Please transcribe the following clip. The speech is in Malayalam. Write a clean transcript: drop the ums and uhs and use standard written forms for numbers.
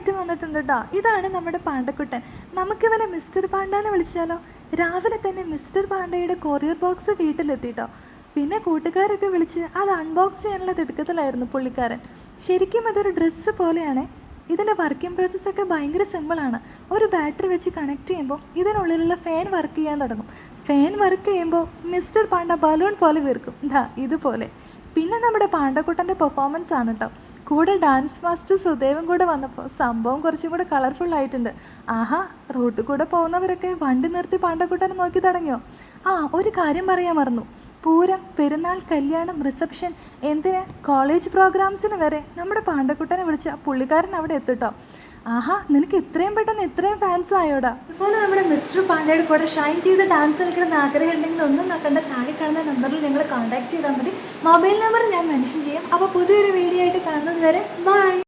ഐറ്റം വന്നിട്ടുണ്ട് കേട്ടോ. ഇതാണ് നമ്മുടെ പാണ്ടക്കുട്ടൻ. നമുക്കിവനെ മിസ്റ്റർ പാണ്ട എന്ന് വിളിച്ചാലോ? രാവിലെ തന്നെ മിസ്റ്റർ പാണ്ടയുടെ കൊറിയർ ബോക്സ് വീട്ടിലെത്തിട്ടോ. പിന്നെ കൂട്ടുകാരൊക്കെ വിളിച്ച് അത് അൺബോക്സ് ചെയ്യാനുള്ള തിടുക്കത്തിലായിരുന്നു പുള്ളിക്കാരൻ. ശരിക്കും അതൊരു ഡ്രസ്സ് പോലെയാണ്. ഇതിൻ്റെ വർക്കിംഗ് പ്രോസസ്സൊക്കെ ഭയങ്കര സിമ്പിളാണ്. ഒരു ബാറ്ററി വെച്ച് കണക്ട് ചെയ്യുമ്പോൾ ഇതിനുള്ളിലുള്ള ഫാൻ വർക്ക് ചെയ്യാൻ തുടങ്ങും. ഫാൻ വർക്ക് ചെയ്യുമ്പോൾ മിസ്റ്റർ പാണ്ട ബലൂൺ പോലെ വീർക്കും, ഇതുപോലെ. പിന്നെ നമ്മുടെ പാണ്ടക്കുട്ടൻ്റെ പെർഫോമൻസ് ആണ് കേട്ടോ. കൂടെ ഡാൻസ് മാസ്റ്റർ സുദേവും കൂടെ വന്നപ്പോൾ സംഭവം കുറച്ചും കൂടെ കളർഫുൾ ആയിട്ടുണ്ട്. ആഹാ, റൂട്ടിൽ കൂടെ പോകുന്നവരൊക്കെ വണ്ടി നിർത്തി പാണ്ടക്കുട്ടനെ നോക്കി തുടങ്ങിയോ? ഒരു കാര്യം പറയാൻ മറന്നു. പൂരം, പെരുന്നാൾ, കല്യാണം, റിസപ്ഷൻ, എന്തിന് കോളേജ് പ്രോഗ്രാംസിന് വരെ നമ്മുടെ പാണ്ടക്കുട്ടനെ വിളിച്ച പുള്ളിക്കാരൻ അവിടെ എത്തിട്ടോ. ആഹാ, നിനക്ക് ഇത്രയും പെട്ടെന്ന് ഇത്രയും ഫാൻസ് ആയോടാ. അതുപോലെ നമ്മുടെ മിസ്റ്റർ പാണ്ടയുടെ കൂടെ ഷൈൻ ചെയ്ത് ഡാൻസ് കളിക്കണമെന്ന് ആഗ്രഹം ഉണ്ടെങ്കിൽ ഒന്നും നോക്കണ്ട, താഴെ കാണുന്ന നമ്പറിൽ ഞങ്ങൾ കോൺടാക്ട് ചെയ്താൽ മതി. മൊബൈൽ നമ്പർ ഞാൻ മെൻഷൻ ചെയ്യാം. അപ്പോൾ പുതിയൊരു വീഡിയോ ആയിട്ട് കാണുന്നത് വരെ ബൈ.